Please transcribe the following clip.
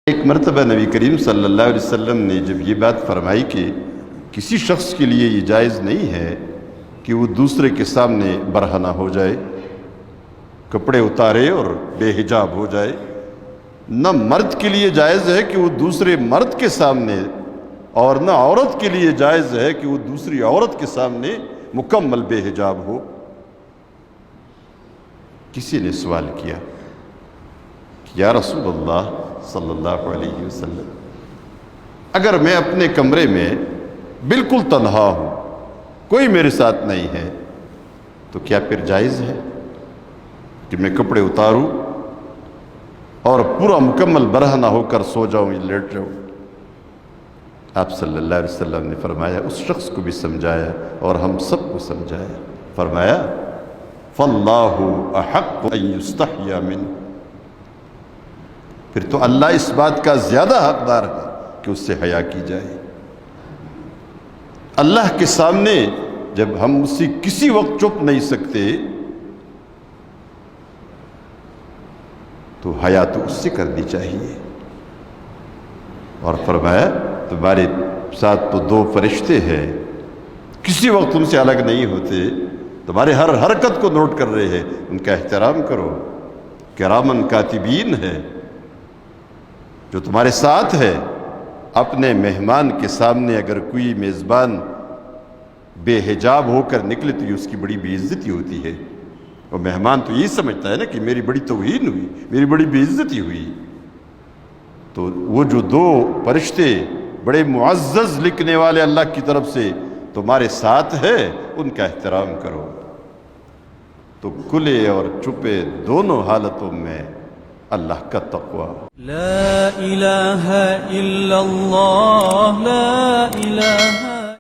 ایک مرتبہ نبی کریم صلی اللہ علیہ وسلم نے جب یہ بات فرمائی کہ کسی شخص کے لیے یہ جائز نہیں ہے کہ وہ دوسرے کے سامنے برہنہ ہو جائے، کپڑے اتارے اور بے حجاب ہو جائے، نہ مرد کے لیے جائز ہے کہ وہ دوسرے مرد کے سامنے، اور نہ عورت کے لیے جائز ہے کہ وہ دوسری عورت کے سامنے مکمل بے حجاب ہو۔ کسی نے سوال کیا کہ یا رسول اللہ صلی اللہ علیہ وسلم، اگر میں اپنے کمرے میں بالکل تنہا ہوں، کوئی میرے ساتھ نہیں ہے، تو کیا پھر جائز ہے کہ میں کپڑے اتاروں اور پورا مکمل برہنہ ہو کر سو جاؤں یا لیٹ جاؤں؟ آپ صلی اللہ علیہ وسلم نے فرمایا، اس شخص کو بھی سمجھایا اور ہم سب کو سمجھایا، فرمایا فَاللَّهُ أَحَقُّ أَن يُسْتَحْيَا مِنْهُ، پھر تو اللہ اس بات کا زیادہ حقدار ہے کہ اس سے حیا کی جائے۔ اللہ کے سامنے جب ہم اسے کسی وقت چپ نہیں سکتے تو حیا تو اس سے کرنی چاہیے۔ اور فرمایا تمہارے ساتھ تو دو فرشتے ہیں، کسی وقت تم سے الگ نہیں ہوتے، تمہارے ہر حرکت کو نوٹ کر رہے ہیں، ان کا احترام کرو۔ کرامن کاتبین ہے جو تمہارے ساتھ ہے، اپنے مہمان کے سامنے اگر کوئی میزبان بے حجاب ہو کر نکلے تو یہ اس کی بڑی بے عزتی ہوتی ہے، اور مہمان تو یہی سمجھتا ہے نا کہ میری بڑی توہین ہوئی، میری بڑی بے عزتی ہوئی۔ تو وہ جو دو فرشتے بڑے معزز لکھنے والے اللہ کی طرف سے تمہارے ساتھ ہے، ان کا احترام کرو۔ تو کھلے اور چھپے دونوں حالتوں میں اللہ کا تقوی۔ لا الہ الا اللہ، لا الہ